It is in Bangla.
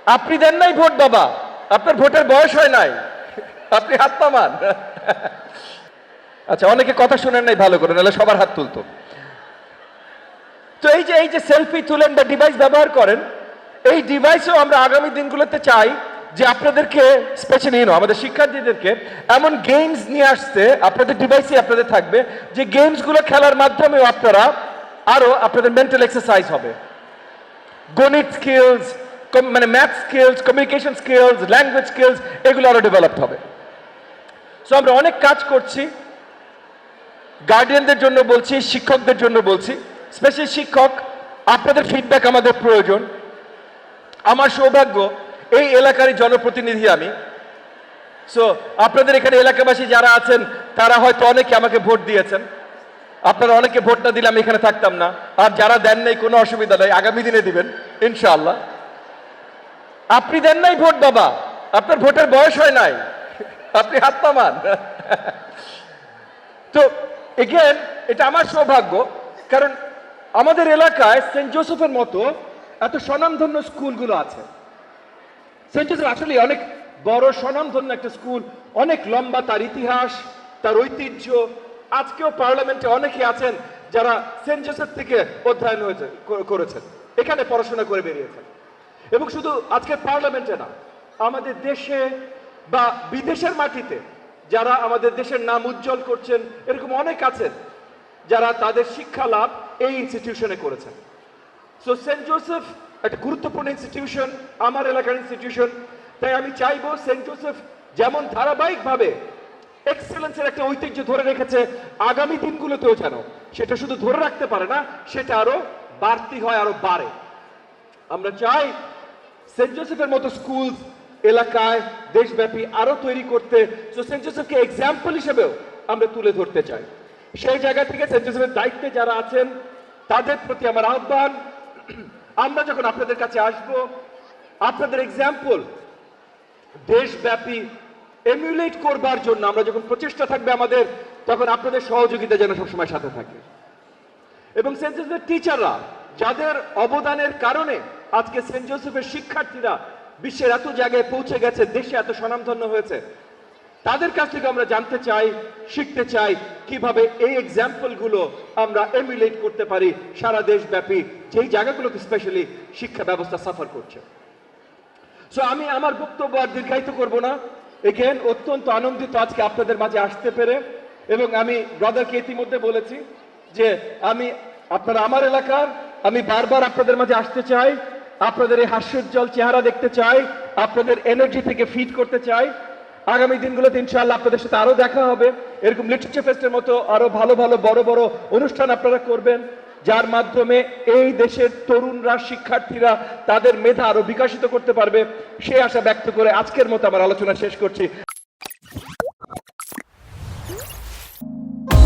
আপনি দেন নাই ভোট বাবা, আপনার ভোটের বয়স হয় নাই, আপনি হাত নামান। আচ্ছা, অনেকে কথা শুনেন নাই ভালো করে, নাহলে সবার হাত তুলতো। তো এই যে সেলফি তুলেন বা ডিভাইস ব্যবহার করেন, এই ডিভাইসও আমরা আগামী দিনগুলোতে চাই যে আপনাদেরকে স্পেশালি আমাদের শিক্ষার্থীদেরকে এমন গেমস নিয়ে আসতে, আপনাদের ডিভাইসে আপনাদের থাকবে, যে গেমসগুলো খেলার মাধ্যমে আপনারা আরো আপনাদের মেন্টাল এক্সারসাইজ হবে, গণিত স্কিলস, মানে math skills, communication skills, language skills, এগুলো আরো ডেভেলপড হবে। সো আমরা অনেক কাজ করছি, গার্ডিয়ানদের জন্য বলছি, শিক্ষকদের জন্য বলছি, স্পেশালি শিক্ষক, আপনাদের ফিডব্যাক আমাদের প্রয়োজন। আমার সৌভাগ্য এই এলাকারই জনপ্রতিনিধি আমি। সো আপনাদের এখানে এলাকাবাসী যারা আছেন তারা হয়তো অনেকে আমাকে ভোট দিয়েছেন, আপনারা অনেকে ভোট না দিলে আমি এখানে থাকতাম না, আর যারা দেন নাই কোনো অসুবিধা নাই, আগামী দিনে দিবেন ইনশাআল্লাহ। আপনি দেন নাই ভোট বাবা, আপনার ভোটের বয়স হয় নাই, আপনি হাত নামান। তো এগেন এটা আমার সৌভাগ্য, কারণ আমাদের এলাকায় সেন্ট জোসেফের মতো এত স্বনামধন্য স্কুলগুলো আছে। সেন্ট জোসেফ আসলে অনেক বড় স্বনামধন্য একটা স্কুল, অনেক লম্বা তার ইতিহাস, তার ঐতিহ্য। আজকেও পার্লামেন্টে অনেকে আছেন যারা সেন্ট জোসেফ থেকে অধ্যয়ন করেছেন, এখানে পড়াশোনা করে বেরিয়েছেন। এবং শুধু আজকের পার্লামেন্টে না, আমাদের দেশে বা বিদেশের মাটিতে যারা আমাদের দেশের নাম উজ্জ্বল করছেন, এরকম অনেক আছেন যারা তাদের শিক্ষা লাভ এই ইনস্টিটিউশনে করেছেন। সো সেন্ট জোসেফ একটা গুরুত্বপূর্ণ ইনস্টিটিউশন, আমার এলাকার ইনস্টিটিউশন। তাই আমি চাইবো সেন্ট জোসেফ যেমন ধারাবাহিকভাবে এক্সেলেন্সের একটা ঐতিহ্য ধরে রেখেছে, আগামী দিনগুলোতেও যেন সেটা শুধু ধরে রাখতে পারে না, সেটা আরো বাড়তি হয়, আরো বাড়ে। আমরা চাই সেন্ট জোসেফের মতো স্কুল এলাকায় দেশব্যাপী আরো তৈরি করতে। তো সেন্ট জোসেফকে এক্সাম্পল হিসেবেও আমরা তুলে ধরতে চাই। সেই জায়গা থেকে সেন্ট জোসেফের দায়িত্বে যারা আছেন তাদের প্রতি আমার আহ্বান, আমরা যখন আপনাদের কাছে আসব, আপনাদের এক্সাম্পল দেশব্যাপী এমুলেট করবার জন্য আমরা যখন প্রচেষ্টা থাকবে আমাদের, তখন আপনাদের সহযোগিতা যেন সবসময় সাথে থাকে। এবং সেন্ট জোসেফের টিচাররা, যাদের অবদানের কারণে আজকে সেন্ট জোসেফের শিক্ষার্থীরা বিশ্বের এত জায়গায় পৌঁছে গেছে, দেশে এত স্বনামধন্য হয়েছে, তাদের কাছ থেকে আমরা জানতে চাই, শিখতে চাই কিভাবে এই এক্সাম্পল গুলো আমরা এমুলেট করতে পারি সারা দেশব্যাপী, যেই জায়গাগুলোতে স্পেশালি শিক্ষা ব্যবস্থা সাফার করছে। সো আমি আমার বক্তব্য আর দীর্ঘায়িত করব না। এগেন অত্যন্ত আনন্দিত আজকে আপনাদের মাঝে আসতে পেরে, এবং আমি ব্রাদারকে ইতিমধ্যে বলেছি যে আপনারা আমার এলাকার, আমি বারবার আপনাদের মাঝে আসতে চাই, আপনাদের এই হাস্যোজ্জ্বল চেহারা দেখতে চাই, আপনাদের এনার্জি থেকে ফিড করতে চাই। আগামী দিনগুলোতে ইনশাআল্লাহ আপনাদের সাথে আরো দেখা হবে, এরকম লিটারেচার ফেস্টের মতো আরো ভালো ভালো বড় বড় অনুষ্ঠান আপনারা করবেন, যার মাধ্যমে এই দেশের তরুণরা, শিক্ষার্থীরা তাদের মেধা আরো বিকশিত করতে পারবে। সেই আশা ব্যক্ত করে আজকের মতো আমার আলোচনা শেষ করছি।